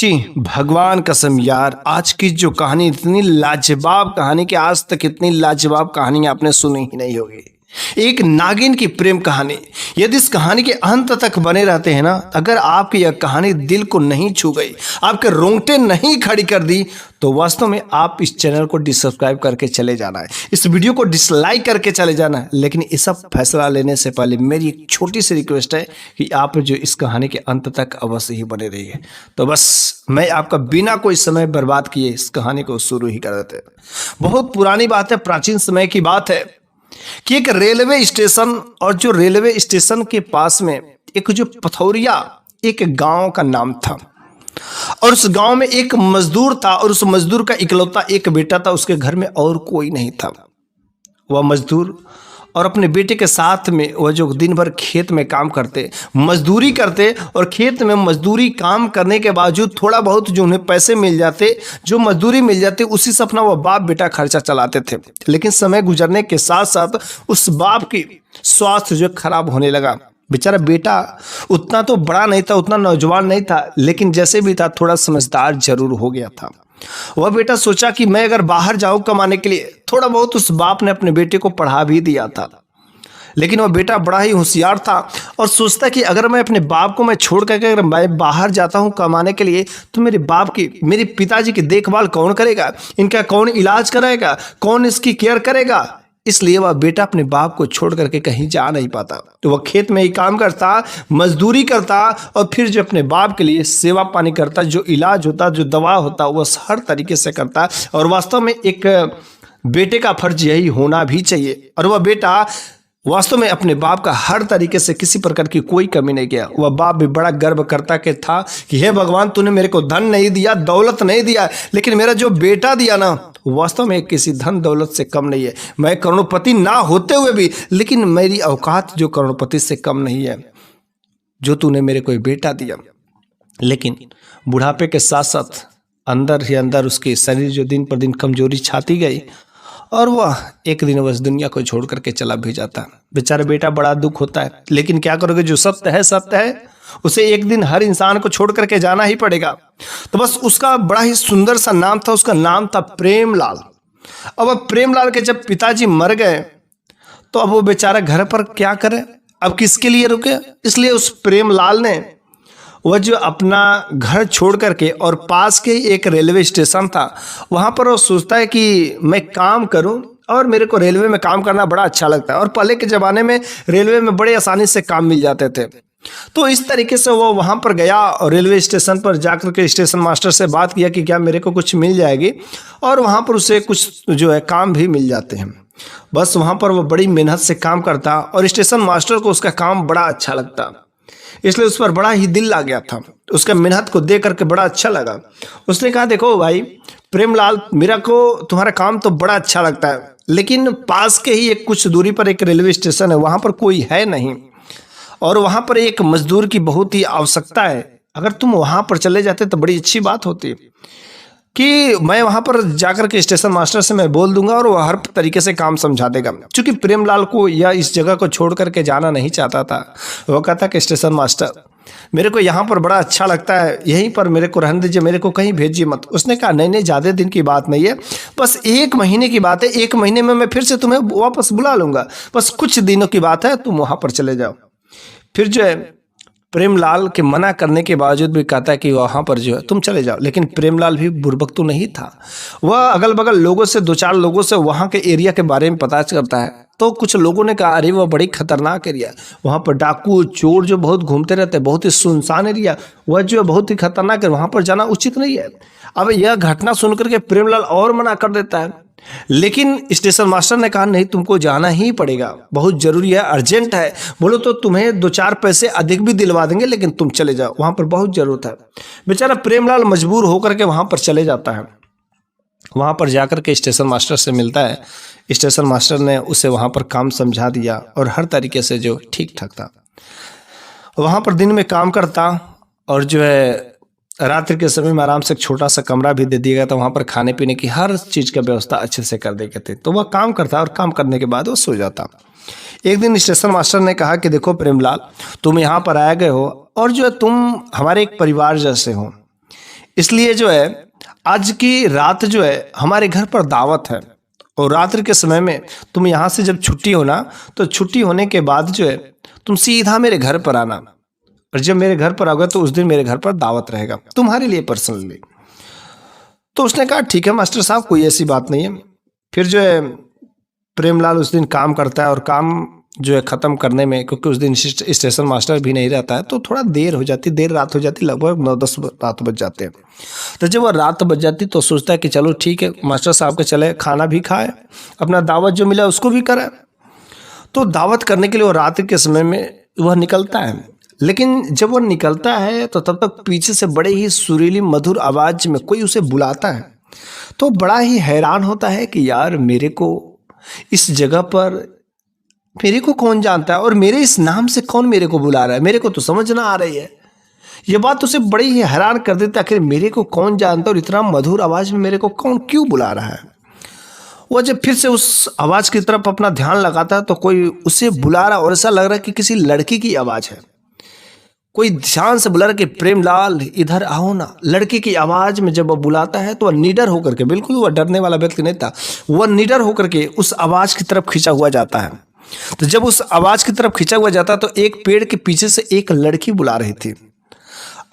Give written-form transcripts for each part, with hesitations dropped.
जी भगवान कसम यार, आज की जो कहानी इतनी लाजवाब कहानी कि आज तक इतनी लाजवाब कहानी आपने सुनी ही नहीं होगी। एक नागिन की प्रेम कहानी। यदि इस कहानी के अंत तक बने रहते हैं ना, अगर आपकी यह कहानी दिल को नहीं छू गई, आपके रोंगटे नहीं खड़ी कर दी, तो वास्तव में आप इस चैनल को डिसब्सक्राइब करके चले जाना है, इस वीडियो को डिसलाइक करके चले जाना है। लेकिन ये सब फैसला लेने से पहले मेरी एक छोटी सी रिक्वेस्ट है कि आप जो इस कहानी के अंत तक अवश्य ही बने रहिए। तो बस मैं आपका बिना कोई समय बर्बाद किए इस कहानी को शुरू ही कर देते हैं। बहुत पुरानी बात है, प्राचीन समय की बात है कि एक रेलवे स्टेशन, और जो रेलवे स्टेशन के पास में एक जो पथौरिया एक गांव का नाम था, और उस गांव में एक मजदूर था, और उस मजदूर का इकलौता एक बेटा था। उसके घर में और कोई नहीं था। वह मजदूर और अपने बेटे के साथ में वह जो दिन भर खेत में काम करते, मजदूरी करते, और खेत में मजदूरी काम करने के बावजूद थोड़ा बहुत जो उन्हें पैसे मिल जाते, जो मजदूरी मिल जाती, उसी से अपना वह बाप बेटा खर्चा चलाते थे। लेकिन समय गुजरने के साथ साथ उस बाप की स्वास्थ्य जो खराब होने लगा। बेचारा बेटा उतना तो बड़ा नहीं था, उतना नौजवान नहीं था, लेकिन जैसे भी था थोड़ा समझदार जरूर हो गया था। वह बेटा सोचा कि मैं अगर बाहर जाऊं कमाने के लिए, थोड़ा बहुत उस बाप ने अपने बेटे को पढ़ा भी दिया था। लेकिन वह बेटा बड़ा ही होशियार था और सोचता कि अगर मैं अपने बाप को छोड़ करके अगर मैं बाहर जाता हूं कमाने के लिए, तो मेरे बाप की, मेरे पिताजी की देखभाल कौन करेगा, इनका कौन इलाज कराएगा, कौन इसकी केयर करेगा। इसलिए वह बेटा अपने बाप को छोड़ करके कहीं जा नहीं पाता। तो वह खेत में ही काम करता, मजदूरी करता, और फिर जो अपने बाप के लिए सेवा पानी करता, जो इलाज होता, जो दवा होता, वह हर तरीके से करता। और वास्तव में एक बेटे का फर्ज यही होना भी चाहिए। और वह बेटा वास्तव में अपने बाप का हर तरीके से किसी प्रकार की कोई कमी नहीं किया। वह बाप भी बड़ा गर्व करता कि था कि हे भगवान, तूने मेरे को धन नहीं दिया, दौलत नहीं दिया, लेकिन मेरा जो बेटा दिया ना, वास्तव में किसी धन दौलत से कम नहीं है। मैं करोड़पति ना होते हुए भी, लेकिन मेरी औकात जो करोड़पति से कम नहीं है, जो तूने मेरे को बेटा दिया। लेकिन बुढ़ापे के साथ साथ अंदर ही अंदर उसके शरीर जो दिन पर दिन कमजोरी छाती गई, और वह एक दिन बस दुनिया को छोड़ करके चला भी जाता। बेचारा बेटा बड़ा दुख होता है, लेकिन क्या करोगे, जो सत्य है सत्य है, उसे एक दिन हर इंसान को छोड़ करके जाना ही पड़ेगा। तो बस उसका बड़ा ही सुंदर सा नाम था, उसका नाम था प्रेमलाल। अब प्रेमलाल के जब पिताजी मर गए, तो अब वो बेचारा घर पर क्या करे, अब किसके लिए रुके। इसलिए उस प्रेमलाल ने वह जो अपना घर छोड़ करके, और पास के एक रेलवे स्टेशन था, वहाँ पर वो सोचता है कि मैं काम करूं, और मेरे को रेलवे में काम करना बड़ा अच्छा लगता है। और पहले के ज़माने में रेलवे में बड़े आसानी से काम मिल जाते थे। तो इस तरीके से वो वहाँ पर गया, और रेलवे स्टेशन पर जाकर के स्टेशन मास्टर से बात किया कि क्या मेरे को कुछ मिल जाएगी, और वहाँ पर उसे कुछ जो है काम भी मिल जाते हैं। बस वहाँ पर वो बड़ी मेहनत से काम करता, और स्टेशन मास्टर को उसका काम बड़ा अच्छा लगता, इसलिए उस पर बड़ा ही दिल लग गया था। उसका मेहनत को देख करके बड़ा अच्छा लगा। उसने कहा, देखो भाई प्रेमलाल, मेरा को तुम्हारा काम तो बड़ा अच्छा लगता है, लेकिन पास के ही एक कुछ दूरी पर एक रेलवे स्टेशन है, वहाँ पर कोई है नहीं, और वहाँ पर एक मजदूर की बहुत ही आवश्यकता है। अगर तुम वहाँ पर चले जाते तो बड़ी अच्छी बात होती कि मैं वहाँ पर जाकर के स्टेशन मास्टर से मैं बोल दूंगा, और वह हर तरीके से काम समझा देगा। क्योंकि प्रेमलाल को या इस जगह को छोड़ करके जाना नहीं चाहता था। वो कहता कि स्टेशन मास्टर, मेरे को यहाँ पर बड़ा अच्छा लगता है, यहीं पर मेरे को रहने दीजिए, मेरे को कहीं भेजिए मत। उसने कहा, नहीं नहीं, ज़्यादा दिन की बात नहीं है, बस 1 महीने की बात है, 1 महीने में मैं फिर से तुम्हें वापस बुला लूँगा, बस कुछ दिनों की बात है, तुम वहाँ पर चले जाओ। फिर जो है प्रेमलाल के मना करने के बावजूद भी कहता है कि वहाँ पर जो है तुम चले जाओ। लेकिन प्रेमलाल भी बुर्बक तो नहीं था। वह अगल बगल लोगों से, 2-4 लोगों से वहाँ के एरिया के बारे में पता करता है। तो कुछ लोगों ने कहा, अरे वह बड़ी खतरनाक एरिया, वहाँ पर डाकू चोर जो बहुत घूमते रहते हैं, बहुत ही सुनसान एरिया, वह जो है बहुत ही खतरनाक है, वहाँ पर जाना उचित नहीं है। अब यह घटना सुनकर के प्रेमलाल और मना कर देता है। लेकिन स्टेशन मास्टर ने कहा, नहीं तुमको जाना ही पड़ेगा, बहुत जरूरी है, अर्जेंट है। बोलो तो तुम्हें 2-4 पैसे अधिक भी दिलवा देंगे, लेकिन तुम चले जाओ, वहां पर बहुत जरूरत है। बेचारा प्रेमलाल मजबूर होकर के वहां पर चले जाता है। वहां पर जाकर के स्टेशन मास्टर से मिलता है। स्टेशन मास्टर ने उसे वहां पर काम समझा दिया, और हर तरीके से जो ठीक ठाक था। वहां पर दिन में काम करता, और जो है रात्रि के समय में आराम से एक छोटा सा कमरा भी दे दिया गया था। वहाँ पर खाने पीने की हर चीज़ का व्यवस्था अच्छे से कर देते थे। तो वह काम करता, और काम करने के बाद वो सो जाता। एक दिन स्टेशन मास्टर ने कहा कि देखो प्रेमलाल, तुम यहाँ पर आए गए हो, और जो है तुम हमारे एक परिवार जैसे हो, इसलिए जो है आज की रात जो है हमारे घर पर दावत है, और रात्रि के समय में तुम यहाँ से जब छुट्टी हो ना, तो छुट्टी होने के बाद जो है तुम सीधा मेरे घर पर आना, और जब मेरे घर पर आओगे तो उस दिन मेरे घर पर दावत रहेगा तुम्हारे लिए पर्सनली। तो उसने कहा ठीक है मास्टर साहब, कोई ऐसी बात नहीं है। फिर जो है प्रेमलाल उस दिन काम करता है, और काम जो है ख़त्म करने में, क्योंकि उस दिन स्टेशन मास्टर भी नहीं रहता है, तो थोड़ा देर हो जाती, देर रात हो जाती, लगभग 9-10 रात बज जाते हैं। तो जब वह रात बज जाती तो सोचता है कि चलो ठीक है मास्टर साहब के चले, खाना भी खाए, अपना दावत जो मिला उसको भी कराए। तो दावत करने के लिए वो रात के समय में वह निकलता है, लेकिन जब वह निकलता है तो तब तक पीछे से बड़े ही सुरीली मधुर आवाज़ में कोई उसे बुलाता है। तो बड़ा ही हैरान होता है कि यार मेरे को इस जगह पर मेरे को कौन जानता है, और मेरे इस नाम से कौन मेरे को बुला रहा है, मेरे को तो समझ ना आ रही है। ये बात उसे बड़ी ही हैरान कर देता है, आखिर मेरे को कौन जानता है और इतना मधुर आवाज़ में मेरे को कौन क्यों बुला रहा है। वह जब फिर से उस आवाज़ की तरफ अपना ध्यान लगाता है तो कोई उसे बुला रहा, और ऐसा लग रहा है कि किसी लड़की की आवाज़ है। कोई ध्यान से बुला रहा कि प्रेमलाल इधर आओ ना। लड़की की आवाज़ में जब वह बुलाता है तो वह निडर होकर के, बिल्कुल वह डरने वाला व्यक्ति नहीं था, वह निडर होकर के उस आवाज़ की तरफ खींचा हुआ जाता है। तो जब उस आवाज़ की तरफ खींचा हुआ जाता तो एक पेड़ के पीछे से एक लड़की बुला रही थी।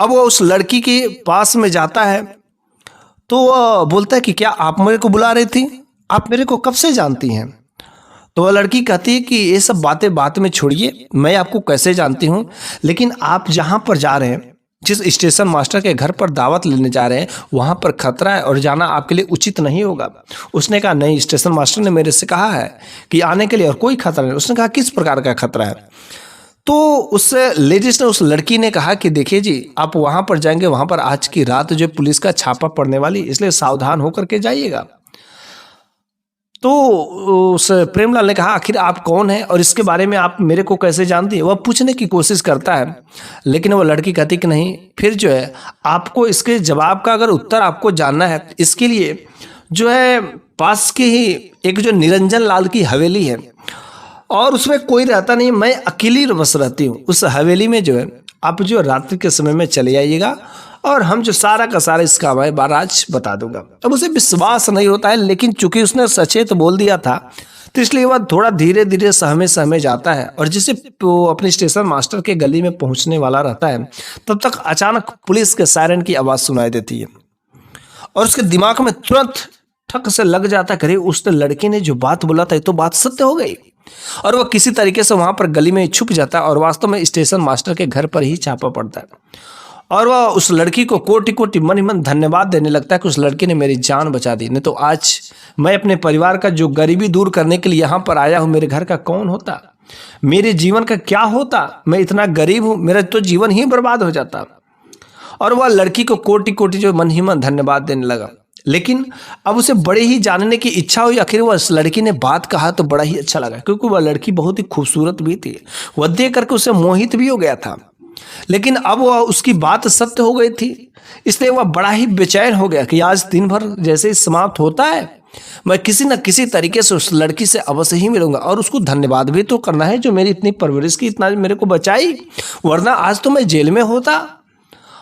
अब वह उस लड़की के पास में जाता है तो वह बोलता है कि क्या आप मेरे को बुला रही थी, आप मेरे को कब से जानती हैं। तो वह लड़की कहती है कि ये सब बातें बात में छोड़िए, मैं आपको कैसे जानती हूँ, लेकिन आप जहाँ पर जा रहे हैं, जिस स्टेशन मास्टर के घर पर दावत लेने जा रहे हैं, वहाँ पर खतरा है और जाना आपके लिए उचित नहीं होगा। उसने कहा नहीं, स्टेशन मास्टर ने मेरे से कहा है कि आने के लिए, और कोई खतरा नहीं। उसने कहा किस प्रकार का खतरा है। तो उस लेडीज ने, उस लड़की ने कहा कि देखिए जी, आप वहाँ पर जाएंगे, वहाँ पर आज की रात जो पुलिस का छापा पड़ने वाली, इसलिए सावधान होकर के जाइएगा। तो उस प्रेमलाल ने कहा आखिर आप कौन हैं और इसके बारे में आप मेरे को कैसे जानती है। वह पूछने की कोशिश करता है, लेकिन वो लड़की कहती कि नहीं, फिर जो है आपको इसके जवाब का अगर उत्तर आपको जानना है, इसके लिए जो है पास की ही एक जो निरंजन लाल की हवेली है, और उसमें कोई रहता नहीं, मैं अकेली बस रहती हूँ। उस हवेली में जो है आप जो रात्रि के समय में चले आइएगा, और हम जो सारा का सारा इसका मैं बाराज बता दूंगा। अब उसे विश्वास नहीं होता है, लेकिन चूंकि उसने सचेत बोल दिया था तो इसलिए वह थोड़ा धीरे धीरे सहमे सहमे जाता है। और जिसे अपने स्टेशन मास्टर के गली में पहुंचने वाला रहता है, तब तक अचानक पुलिस के सायरन की आवाज़ सुनाई देती है, और उसके दिमाग में तुरंत ठक से लग जाता है, उस लड़की ने जो बात बोला था ये तो बात सत्य हो गई। और वह किसी तरीके से वहां पर गली में छुप जाता है, और वास्तव में स्टेशन मास्टर के घर पर ही छापा पड़ता है। और वह उस लड़की को कोटि कोटि मन ही मन धन्यवाद देने लगता है कि उस लड़की ने मेरी जान बचा दी, नहीं तो आज मैं अपने परिवार का जो गरीबी दूर करने के लिए यहाँ पर आया हूँ, मेरे घर का कौन होता, मेरे जीवन का क्या होता, मैं इतना गरीब हूँ, मेरा तो जीवन ही बर्बाद हो जाता। और वह लड़की को कोटि कोटि जो मन ही मन धन्यवाद देने लगा। लेकिन अब उसे बड़े ही जानने की इच्छा हुई, आखिर वह उस लड़की ने बात कहा तो बड़ा ही अच्छा लगा, क्योंकि वह लड़की बहुत ही खूबसूरत भी थी। वह देख करके उसे मोहित भी हो गया था, लेकिन अब वह उसकी बात सत्य हो गई थी, इसलिए वह बड़ा ही बेचैन हो गया कि आज दिन भर जैसे ही समाप्त होता है, मैं किसी न किसी तरीके से उस लड़की से अवश्य ही मिलूंगा, और उसको धन्यवाद भी तो करना है जो मेरी इतनी परवरिश की, इतना मेरे को बचाई, वरना आज तो मैं जेल में होता।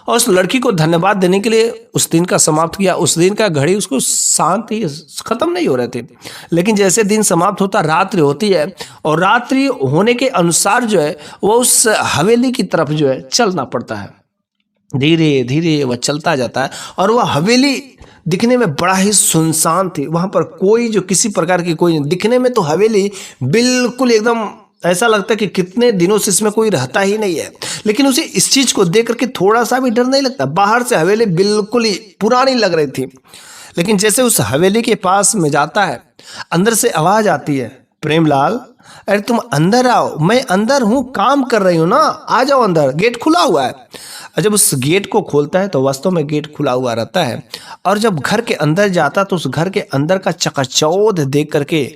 और उस लड़की को धन्यवाद देने के लिए उस दिन का समाप्त किया। उस दिन का घड़ी उसको शांत ही खत्म नहीं हो रहे थे, लेकिन जैसे दिन समाप्त होता रात्रि होती है, और रात्रि होने के अनुसार जो है वो उस हवेली की तरफ जो है चलना पड़ता है। धीरे धीरे वह चलता जाता है, और वह हवेली दिखने में बड़ा ही सुनसान थी। वहाँ पर कोई जो किसी प्रकार की कोई, दिखने में तो हवेली बिल्कुल एकदम ऐसा लगता है कि कितने दिनों से इसमें कोई रहता ही नहीं है, लेकिन उसे इस चीज को देख करके थोड़ा सा भी डर नहीं लगता। बाहर से हवेली बिल्कुल ही पुरानी लग रही थी, लेकिन जैसे उस हवेली के पास में जाता है, अंदर से आवाज आती है, प्रेमलाल अरे तुम अंदर आओ, मैं अंदर हूँ, काम कर रही हूँ ना, आ जाओ अंदर, गेट खुला हुआ है। और जब उस गेट को खोलता है तो वास्तव में गेट खुला हुआ रहता है, और जब घर के अंदर जाता तो उस घर के अंदर का चकाचौंध देख करके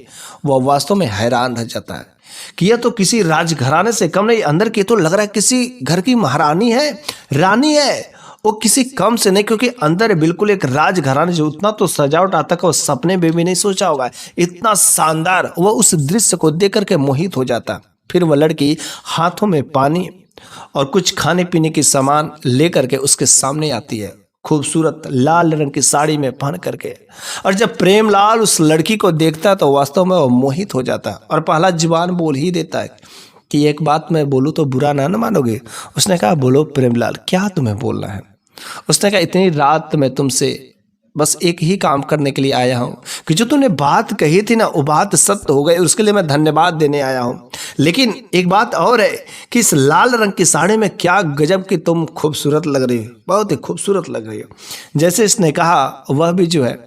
वह वास्तव में हैरान रह जाता है कि यह तो किसी राजघराने से कम नहीं। अंदर की तो लग रहा है किसी घर की महारानी है, रानी है, वो किसी कम से नहीं, क्योंकि अंदर बिल्कुल एक राजघराने जो उतना तो सजावट आता है वो सपने में भी नहीं सोचा होगा, इतना शानदार। वह उस दृश्य को देख करके मोहित हो जाता। फिर वह लड़की हाथों में पानी और कुछ खाने पीने की सामान लेकर के उसके सामने आती है, खूबसूरत लाल रंग की साड़ी में पहन करके। और जब प्रेमलाल उस लड़की को देखता है तो वास्तव में वो मोहित हो जाता है और पहला जुबान बोल ही देता है कि एक बात मैं बोलूँ तो बुरा ना मानोगे। उसने कहा बोलो प्रेमलाल, क्या तुम्हें बोलना है। उसने कहा इतनी रात मैं तुमसे बस एक ही काम करने के लिए आया हूँ कि जो तूने बात कही थी ना वो बात सत्य हो गई, उसके लिए मैं धन्यवाद देने आया हूँ। लेकिन एक बात और है कि इस लाल रंग की साड़ी में क्या गजब की तुम खूबसूरत लग रही हो, बहुत ही खूबसूरत लग रही हो। जैसे इसने कहा वह भी जो है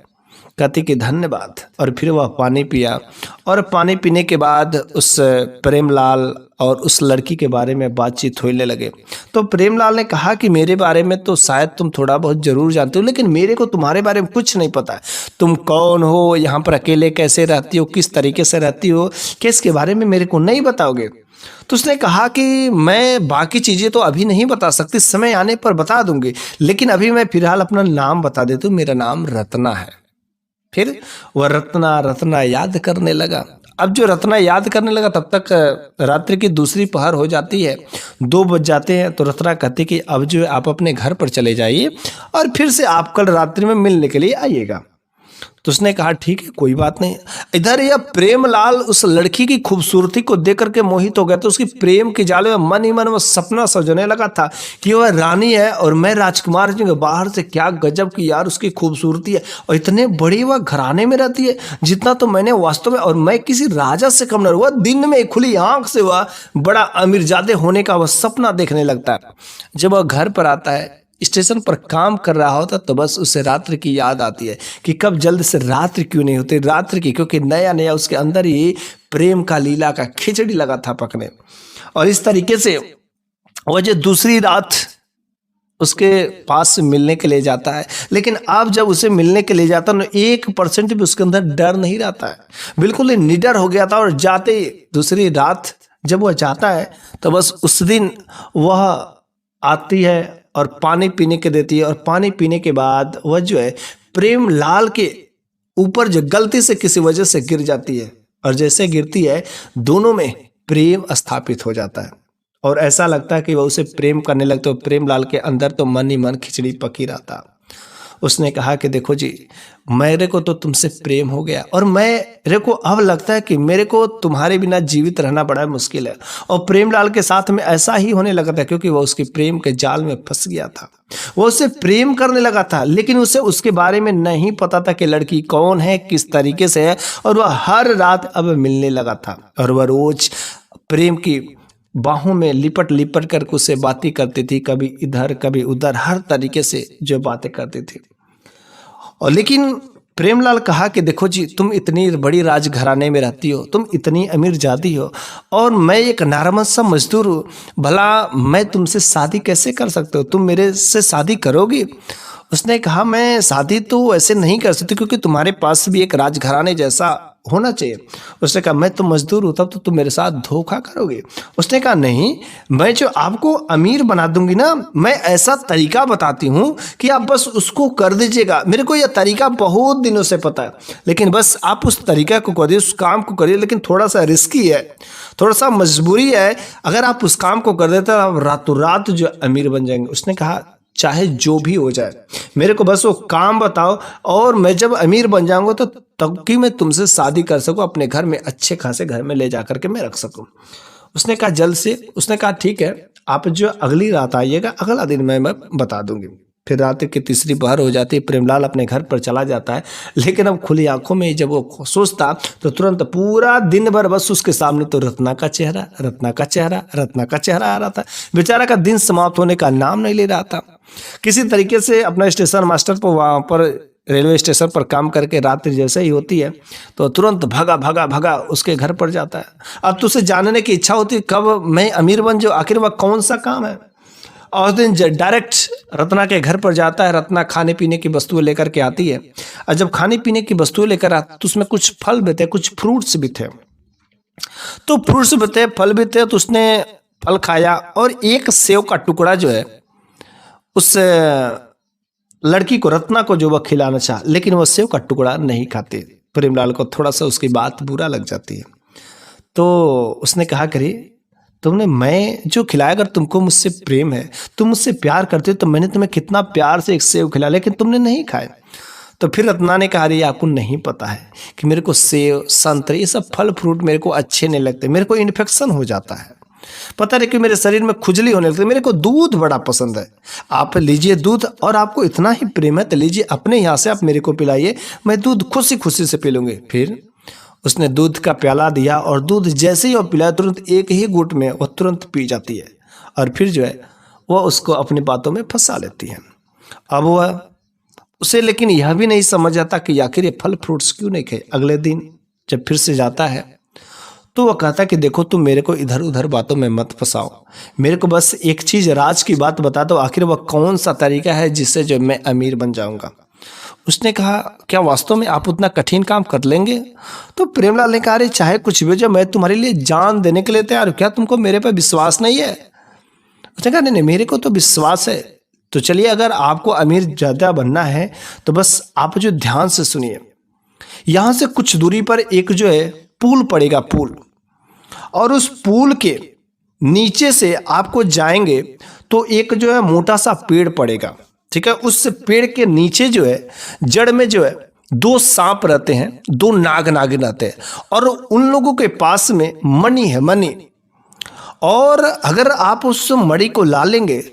कहती कि धन्यवाद, और फिर वह पानी पिया। और पानी पीने के बाद उस प्रेमलाल और उस लड़की के बारे में बातचीत होने लगे। तो प्रेमलाल ने कहा कि मेरे बारे में तो शायद तुम थोड़ा बहुत जरूर जानते हो, लेकिन मेरे को तुम्हारे बारे में कुछ नहीं पता है। तुम कौन हो, यहाँ पर अकेले कैसे रहती हो, किस तरीके से रहती हो, किसके बारे में मेरे को नहीं बताओगे। तो उसने कहा कि मैं बाकी चीज़ें तो अभी नहीं बता सकती, समय आने पर बता दूंगी, लेकिन अभी मैं फिलहाल अपना नाम बता देती हूँ, मेरा नाम रत्ना है। फिर वह रत्ना रत्ना याद करने लगा। अब जो रत्ना याद करने लगा तब तक रात्रि की दूसरी पहर हो जाती है, 2 बज जाते हैं। तो रत्ना कहती कि अब जो है आप अपने घर पर चले जाइए और फिर से आप कल रात्रि में मिलने के लिए आइएगा। तो उसने कहा ठीक है कोई बात नहीं। इधर यह प्रेमलाल उस लड़की की खूबसूरती को देख करके मोहित हो गया। तो उसकी प्रेम के जाल में मन ही मन वो सपना सजने लगा था कि वह रानी है और मैं राजकुमार जी के बाहर से क्या गजब की यार उसकी खूबसूरती है, और इतने बड़ी वह घराने में रहती है जितना तो मैंने वास्तव में, और मैं किसी राजा से कम न। वह दिन में खुली आंख से वह बड़ा अमीरजादे होने का वह सपना देखने लगता है। जब वह घर पर आता है, स्टेशन पर काम कर रहा होता, तो बस उसे रात्रि की याद आती है कि कब जल्द से रात्रि क्यों नहीं होती, रात्रि की, क्योंकि नया नया उसके अंदर ही प्रेम का लीला का खिचड़ी लगा था पकने। और इस तरीके से वह जो दूसरी रात उसके पास मिलने के लिए जाता है, लेकिन अब जब उसे मिलने के लिए जाता है ना 1% भी उसके अंदर डर नहीं रहता है, बिल्कुल ही निडर हो गया था। और जाते दूसरी रात जब वह जाता है तो बस उस दिन वह आती है और पानी पीने के देती है। और पानी पीने के बाद वह जो है प्रेमलाल के ऊपर जो गलती से किसी वजह से गिर जाती है, और जैसे गिरती है दोनों में प्रेम स्थापित हो जाता है और ऐसा लगता है कि वह उसे प्रेम करने लगते हो। प्रेमलाल के अंदर तो मन ही मन खिचड़ी पकी रहता। उसने कहा कि देखो जी, मेरे को तो तुमसे प्रेम हो गया और मेरे को अब लगता है कि मेरे को तुम्हारे बिना जीवित रहना बड़ा मुश्किल है। और प्रेमलाल के साथ में ऐसा ही होने लगा था, क्योंकि वह उसके प्रेम के जाल में फंस गया था। वो उससे प्रेम करने लगा था, लेकिन उसे उसके बारे में नहीं पता था कि लड़की कौन है, किस तरीके से है। और वह हर रात अब मिलने लगा था और वह रोज प्रेम की बाहों में लिपट लिपट कर उससे बातें करती थी, कभी इधर कभी उधर, हर तरीके से जो बातें करती थी। और लेकिन प्रेमलाल कहा कि देखो जी, तुम इतनी बड़ी राजघराने में रहती हो, तुम इतनी अमीर जाती हो, और मैं एक नारमत सा मजदूर हूँ, भला मैं तुमसे शादी कैसे कर सकते हो, तुम मेरे से शादी करोगी। उसने कहा मैं शादी तो ऐसे नहीं कर सकती, क्योंकि तुम्हारे पास भी एक राजघराने जैसा होना चाहिए। उसने कहा मैं तो मजदूर हूँ, तब तो तुम मेरे साथ धोखा करोगे। उसने कहा नहीं, मैं जो आपको अमीर बना दूंगी ना, मैं ऐसा तरीका बताती हूँ कि आप बस उसको कर दीजिएगा। मेरे को यह तरीका बहुत दिनों से पता है, लेकिन बस आप उस तरीका को करिए, उस काम को करिए, लेकिन थोड़ा सा रिस्की है, थोड़ा सा मजबूरी है। अगर आप उस काम को कर देते तो आप रातों रात जो अमीर बन जाएंगे। उसने कहा चाहे जो भी हो जाए, मेरे को बस वो काम बताओ, और मैं जब अमीर बन जाऊंगा तो तब कि मैं तुमसे शादी कर सकूं, अपने घर में अच्छे खासे घर में ले जा करके मैं रख सकूं। उसने कहा जल्द से। उसने कहा ठीक है, आप जो अगली रात आइएगा, अगला दिन मैं बता दूंगी। फिर रात की तीसरी पहर हो जाती है, प्रेमलाल अपने घर पर चला जाता है। लेकिन अब खुली आंखों में जब वो सोचता तो तुरंत पूरा दिन भर बस उसके सामने तो रत्ना का चेहरा, रत्ना का चेहरा, रत्ना का चेहरा आ रहा था। बेचारा का दिन समाप्त होने का नाम नहीं ले रहा था। किसी तरीके से अपना स्टेशन मास्टर पर, वहाँ पर रेलवे स्टेशन पर काम करके रात्रि जैसे ही होती है तो तुरंत भगा भगा भगा उसके घर पर जाता है। अब तो उसे जानने की इच्छा होती है कब मैं अमीर बन जाऊँ, आखिर वह कौन सा काम है। और उस दिन डायरेक्ट रत्ना के घर पर जाता है। रत्ना खाने पीने की वस्तुएं लेकर के आती है, और जब खाने पीने की वस्तुएं लेकर आती तो उसमें कुछ फल भी थे, कुछ फ्रूट्स भी थे। तो फ्रूट्स भी थे, फल भी थे, तो उसने फल खाया और एक सेव का टुकड़ा जो है उस लड़की को, रत्ना को जो वह खिलाना चाहा, लेकिन वह सेव का टुकड़ा नहीं खाते। प्रेमलाल को थोड़ा सा उसकी बात बुरा लग जाती है। तो उसने कहा करे तुमने मैं जो खिलाया, अगर तुमको मुझसे प्रेम है, तुम मुझसे प्यार करते हो, तो मैंने तुम्हें कितना प्यार से एक सेव खिलाया, लेकिन तुमने नहीं खाए। तो फिर रत्ना ने कहा, अरे आपको नहीं पता है कि मेरे को सेव, संतरे, ये सब फल फ्रूट मेरे को अच्छे नहीं लगते, मेरे को इन्फेक्शन हो जाता है, पता नहीं कि मेरे शरीर में खुजली होने लगती है, मेरे को दूध बड़ा पसंद है। आप लीजिए दूध, और आपको इतना ही प्रेम है तो लीजिए, अपने यहाँ से आप मेरे को पिलाइए, मैं दूध खुशी खुशी से पी लूँगी। फिर उसने दूध का प्याला दिया, और दूध जैसे ही वो पिलाया, तुरंत एक ही घूंट में वो तुरंत पी जाती है, और फिर जो है वह उसको अपनी बातों में फंसा लेती है। अब वह उसे लेकिन यह भी नहीं समझ आता कि आखिर ये फल फ्रूट्स क्यों नहीं खाए। अगले दिन जब फिर से जाता है तो वह कहता कि देखो, तुम मेरे को इधर उधर बातों में मत फंसाओ, मेरे को बस एक चीज़, राज की बात बता दो, आखिर वह कौन सा तरीका है जिससे जो मैं अमीर बन जाऊंगा। उसने कहा, क्या वास्तव में आप उतना कठिन काम कर लेंगे? तो प्रेमलाल ने कहा, अरे चाहे कुछ भी जो, मैं तुम्हारे लिए जान देने के लिए तैयार हूं, क्या तुमको मेरे पर विश्वास नहीं है? उसने कहा, नहीं, मेरे को तो विश्वास है। तो चलिए, अगर आपको अमीर ज़्यादा बनना है तो बस आप जो ध्यान से सुनिए, यहाँ से कुछ दूरी पर एक जो है पुल पड़ेगा, पुल, और उस पुल के नीचे से आपको जाएंगे तो एक जो है मोटा सा पेड़ पड़ेगा, ठीक है। उस पेड़ के नीचे जो है जड़ में जो है 2 सांप रहते हैं, 2 नाग नागिन रहते हैं, और उन लोगों के पास में मणि है, मणि, और अगर आप उस मणि को ला लेंगे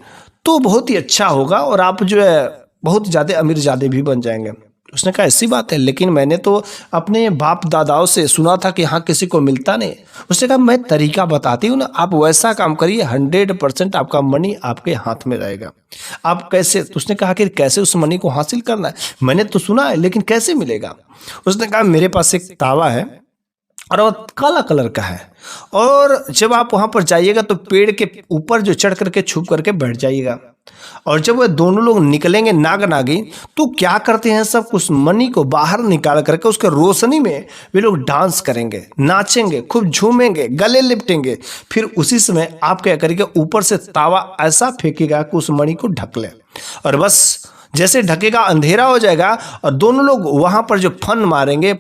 तो बहुत ही अच्छा होगा, और आप जो है बहुत ज़्यादा अमीर ज़्यादा भी बन जाएंगे। उसने कहा, ऐसी बात है, लेकिन मैंने तो अपने बाप दादाओं से सुना था कि यहाँ किसी को मिलता नहीं। उसने कहा, मैं तरीका बताती हूँ ना, आप वैसा काम करिए, 100% आपका मनी आपके हाथ में रहेगा। आप कैसे? तो उसने कहा कि कैसे उस मनी को हासिल करना है, मैंने तो सुना है, लेकिन कैसे मिलेगा? उसने कहा, मेरे पास एक तावा है और वो काला कलर का है, और जब आप वहाँ पर जाइएगा तो पेड़ के ऊपर जो चढ़ करके छुप करके बैठ जाइएगा, और जब वह दोनों लोग निकलेंगे नाग नागिन, तो क्या करते हैं, सब उस मणि को बाहर निकाल करके उसके रोशनी में वे लोग डांस करेंगे, नाचेंगे, खूब झूमेंगे, गले लिपटेंगे। फिर उसी समय आप क्या करेंगे, ऊपर से तावा ऐसा फेंकेगा कि उस मणि को ढक ले, और बस जैसे ढकेगा अंधेरा हो जाएगा, और दोनों लोग वहां पर जो फन मारेंगे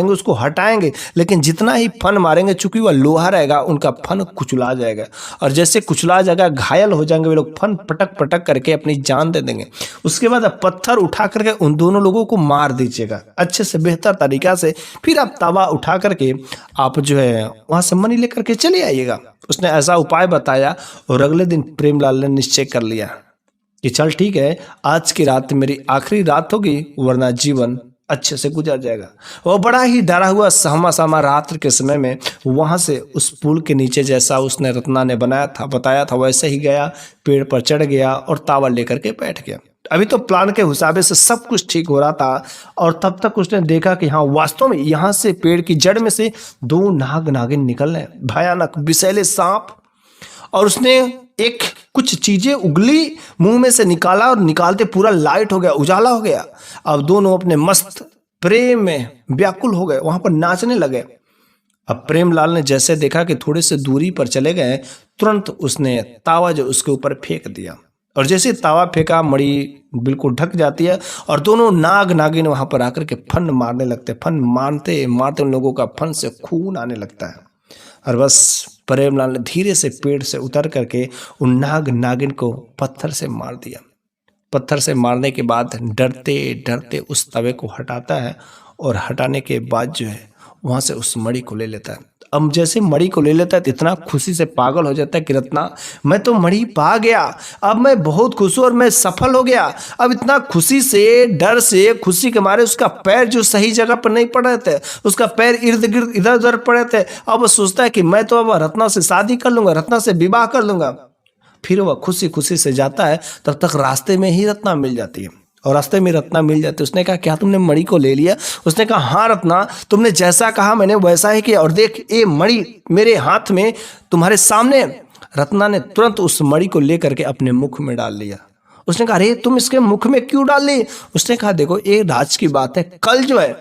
उसको हटाएंगे, लेकिन जितना ही फन मारेंगे, चूंकि वह लोहा रहेगा, उनका फन कुचला जाएगा, और जैसे कुचला जाएगा, घायल हो जाएंगे वे लोग, फन पटक पटक करके अपनी जान दे देंगे। उसके बाद आप पत्थर उठा करके उन दोनों लोगों को मार दीजिएगा अच्छे से, बेहतर तरीका से। फिर आप तवा उठा करके आप जो है वहां से मणि लेकर के चले आइएगा। उसने ऐसा उपाय बताया, और अगले दिन प्रेमलाल ने निश्चय कर लिया कि चल ठीक है, आज की रात मेरी आखिरी रात होगी, वरना जीवन अच्छे से गुजर जाएगा। वो बड़ा ही डरा हुआ सहमा सहमा रात्रि के समय में वहां से उस पुल के नीचे, जैसा उसने रत्ना ने बताया था वैसे ही गया, पेड़ पर चढ़ गया और तावा लेकर के बैठ गया। अभी तो प्लान के हिसाब से सब कुछ ठीक हो रहा था, और तब तक उसने देखा कि हाँ, वास्तव में यहाँ से पेड़ की जड़ में से 2 नाग नागिन निकल रहे, भयानक विषैले सांप, और उसने एक कुछ चीजें उगली मुंह में से निकाला, और निकालते पूरा लाइट हो गया, उजाला हो गया। अब दोनों अपने मस्त प्रेम में व्याकुल हो गए, वहां पर नाचने लगे। अब प्रेमलाल ने जैसे देखा कि थोड़े से दूरी पर चले गए, तुरंत उसने तावा जो उसके ऊपर फेंक दिया, और जैसे तावा फेंका, मणि बिल्कुल ढक जाती है, और दोनों नाग नागिन वहां पर आकर के फन मारने लगते। फन मारते मारते उन लोगों का फन से खून आने लगता है, और बस प्रेमलाल ने धीरे से पेड़ से उतर करके उन नाग नागिन को पत्थर से मार दिया। पत्थर से मारने के बाद डरते डरते उस तवे को हटाता है, और हटाने के बाद जो है वहाँ से उस मणि को ले लेता है। अब जैसे मणि को ले लेता है तो इतना खुशी से पागल हो जाता है कि रत्ना, मैं तो मणि पा गया, अब मैं बहुत खुश हूँ और मैं सफल हो गया। अब इतना खुशी से, डर से, खुशी के मारे उसका पैर जो सही जगह पर नहीं पड़ रहे थे, उसका पैर इर्द गिर्द इधर उधर पड़े थे। अब वो सोचता है कि मैं तो अब रत्ना से शादी कर लूंगा, रत्ना से विवाह कर लूंगा। फिर वह खुशी खुशी से जाता है, तब तक रास्ते में ही रत्ना मिल जाती है, और रास्ते में रत्ना मिल जाती है। उसने कहा, क्या तुमने मणि को ले लिया? उसने कहा, हाँ रत्ना, तुमने जैसा कहा मैंने वैसा ही किया, और देख ये मणि मेरे हाथ में तुम्हारे सामने। रत्ना ने तुरंत उस मणि को लेकर के अपने मुख में डाल लिया। उसने कहा, अरे तुम इसके मुख में क्यों डाल ली? उसने कहा, देखो ये राज की बात है, कल जो है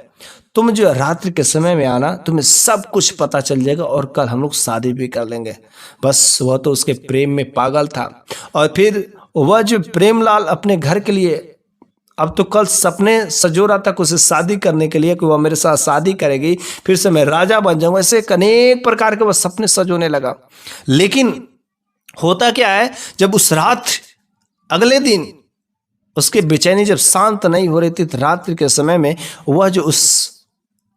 तुम जो रात्रि के समय में आना, तुम्हें सब कुछ पता चल जाएगा, और कल हम लोग शादी भी कर लेंगे। बस वह तो उसके प्रेम में पागल था, और फिर वह जो प्रेमलाल अपने घर के लिए अब तो कल सपने सजो रहा था कि उसे शादी करने के लिए कि वह मेरे साथ शादी करेगी, फिर से मैं राजा बन जाऊंगा, ऐसे अनेक प्रकार के वह सपने सजोने लगा। लेकिन होता क्या है, जब उस रात अगले दिन उसकी बेचैनी जब शांत नहीं हो रही थी, तो रात्रि के समय में वह जो उस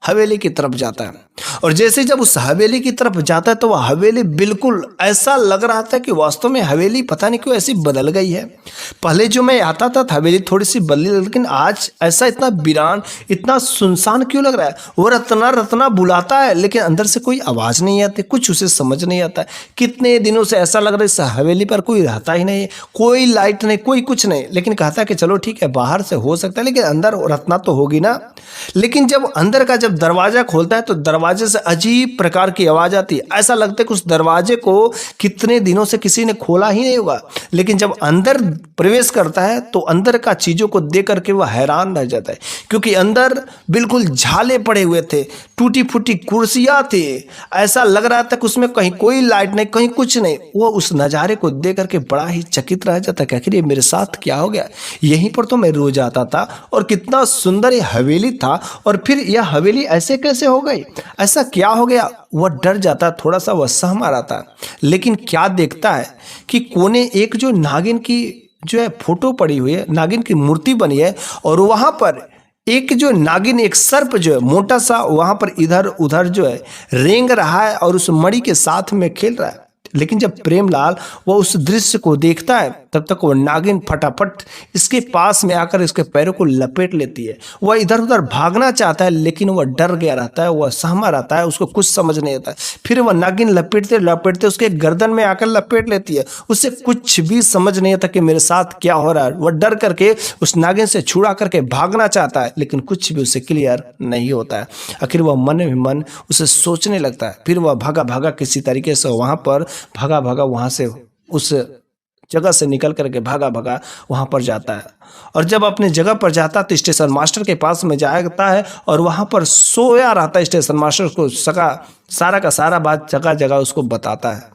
हवेली की तरफ जाता है, और जैसे जब उस हवेली की तरफ जाता है तो वह हवेली बिल्कुल ऐसा लग रहा था कि वास्तव में हवेली पता नहीं क्यों ऐसी बदल गई है। पहले जो मैं आता था हवेली थोड़ी सी बदली, लेकिन आज ऐसा इतना वीरान, इतना सुनसान क्यों लग रहा है। वो रत्ना रत्ना बुलाता है लेकिन अंदर से कोई आवाज़ नहीं आती, कुछ उसे समझ नहीं आता है। कितने दिनों से ऐसा लग रहा है इस हवेली पर कोई रहता ही नहीं है, कोई लाइट नहीं, कोई कुछ नहीं। लेकिन कहता है कि चलो ठीक है, बाहर से हो सकता है लेकिन अंदर रत्ना तो होगी ना। लेकिन जब अंदर का जब दरवाजा खोलता है तो दरवाजे से अजीब प्रकार की आवाज आती है। ऐसा लगता है कि उस दरवाजे को कितने दिनों से किसी ने खोला ही नहीं होगा। लेकिन जब अंदर प्रवेश करता है तो अंदर का चीजों को देख करके वह हैरान रह जाता है, क्योंकि अंदर बिल्कुल झाले पड़े हुए थे, टूटी फूटी कुर्सियां थी। ऐसा लग रहा था कि उसमें कहीं कोई लाइट नहीं, कहीं कुछ नहीं। वो उस नज़ारे को देख करके बड़ा ही चकित रह जाता है कि आखिर ये मेरे साथ क्या हो गया। यहीं पर तो मैं रोज आता था और कितना सुंदर ये हवेली था, और फिर यह हवेली ऐसे कैसे हो गई, ऐसा क्या हो गया। वह डर जाता, थोड़ा सा वह सहमा रहता। लेकिन क्या देखता है कि कोने एक जो नागिन की जो है फोटो पड़ी हुई है, नागिन की मूर्ति बनी है, और वहां पर एक जो नागिन, एक सर्प जो है मोटा सा, वहां पर इधर उधर जो है रेंग रहा है और उस मणि के साथ में खेल रहा है। लेकिन जब प्रेमलाल वह उस दृश्य को देखता है, तब तक वह नागिन फटाफट इसके पास में आकर इसके पैरों को लपेट लेती है। वह इधर उधर भागना चाहता है लेकिन वह डर गया रहता है, वह सहमा रहता है, उसको कुछ समझ नहीं आता। फिर वह नागिन लपेटते लपेटते उसके गर्दन में आकर लपेट लेती है। उसे कुछ भी समझ नहीं आता कि मेरे साथ क्या हो रहा है। वह डर करके उस नागिन से छुड़ा करके भागना चाहता है, लेकिन कुछ भी उसे क्लियर नहीं होता है। आखिर वह मन ही मन उसे सोचने लगता है। फिर वह भागा भागा किसी तरीके से वहाँ पर भागा भागा वहाँ से उस जगह से निकल करके भागा भागा वहाँ पर जाता है। और जब अपने जगह पर जाता है तो स्टेशन मास्टर के पास में जाता है, और वहाँ पर सोया रहता है। स्टेशन मास्टर को सारा का सारा बात जगह जगह उसको बताता है।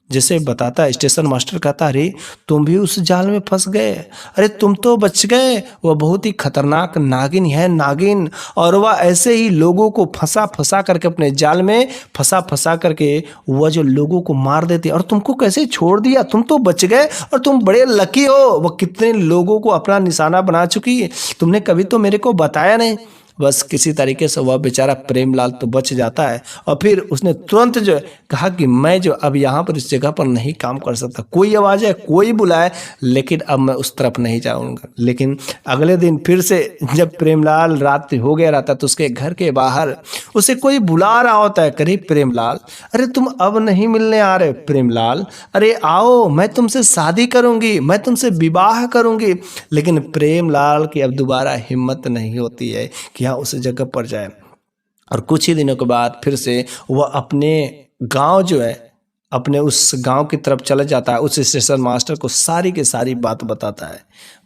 जैसे बताता है, स्टेशन मास्टर कहता, अरे तुम भी उस जाल में फंस गए, अरे तुम तो बच गए। वह बहुत ही खतरनाक नागिन है, नागिन, और वह ऐसे ही लोगों को फंसा फंसा करके, अपने जाल में फंसा फंसा करके वह जो लोगों को मार देती है। और तुमको कैसे छोड़ दिया, तुम तो बच गए और तुम बड़े लकी हो। वह कितने लोगों को अपना निशाना बना चुकी है, तुमने कभी तो मेरे को बताया नहीं। बस किसी तरीके से वह बेचारा प्रेमलाल तो बच जाता है। और फिर उसने तुरंत जो कहा कि मैं जो अब यहाँ पर इस जगह पर नहीं काम कर सकता, कोई आवाज़ है, कोई बुलाए, लेकिन अब मैं उस तरफ नहीं जाऊँगा। लेकिन अगले दिन फिर से जब प्रेमलाल रात हो गया रहता तो उसके घर के बाहर उसे कोई बुला रहा होता है, करीब प्रेमलाल, अरे तुम अब नहीं मिलने आ रहे प्रेमलाल, अरे आओ, मैं तुमसे शादी करूँगी, मैं तुमसे विवाह करूँगी। लेकिन प्रेमलाल की अब दोबारा हिम्मत नहीं होती है कि उस जगह पर जाए। और कुछ ही दिनों के बाद फिर से वह अपने गांव जो है, अपने उस गांव की तरफ चला जाता है। उस स्टेशन मास्टर को सारी की सारी बात बताता है।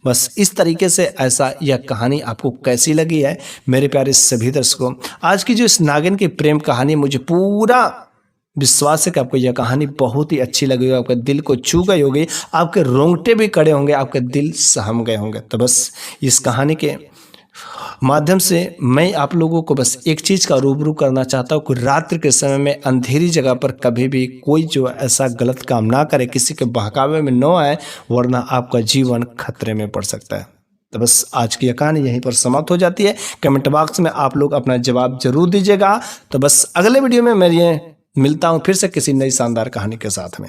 बस इस तरीके से ऐसा यह कहानी आपको कैसी लगी है मेरे प्यारे सभी दर्शकों। आज की जो इस नागिन की प्रेम कहानी, मुझे पूरा विश्वास है कि आपको यह कहानी बहुत ही अच्छी लगी होगी, आपके दिल को छू गई होगी, आपके रोंगटे भी खड़े होंगे, आपके दिल सहम गए होंगे। तो बस इस कहानी के माध्यम से मैं आप लोगों को बस एक चीज़ का रूबरू करना चाहता हूँ कि रात्रि के समय में अंधेरी जगह पर कभी भी कोई जो ऐसा गलत काम ना करे, किसी के बहकावे में न आए, वरना आपका जीवन खतरे में पड़ सकता है। तो बस आज की यह कहानी यहीं पर समाप्त हो जाती है। कमेंट बॉक्स में आप लोग अपना जवाब जरूर दीजिएगा। तो बस अगले वीडियो में मैं ये मिलता हूँ फिर से किसी नई शानदार कहानी के साथ में।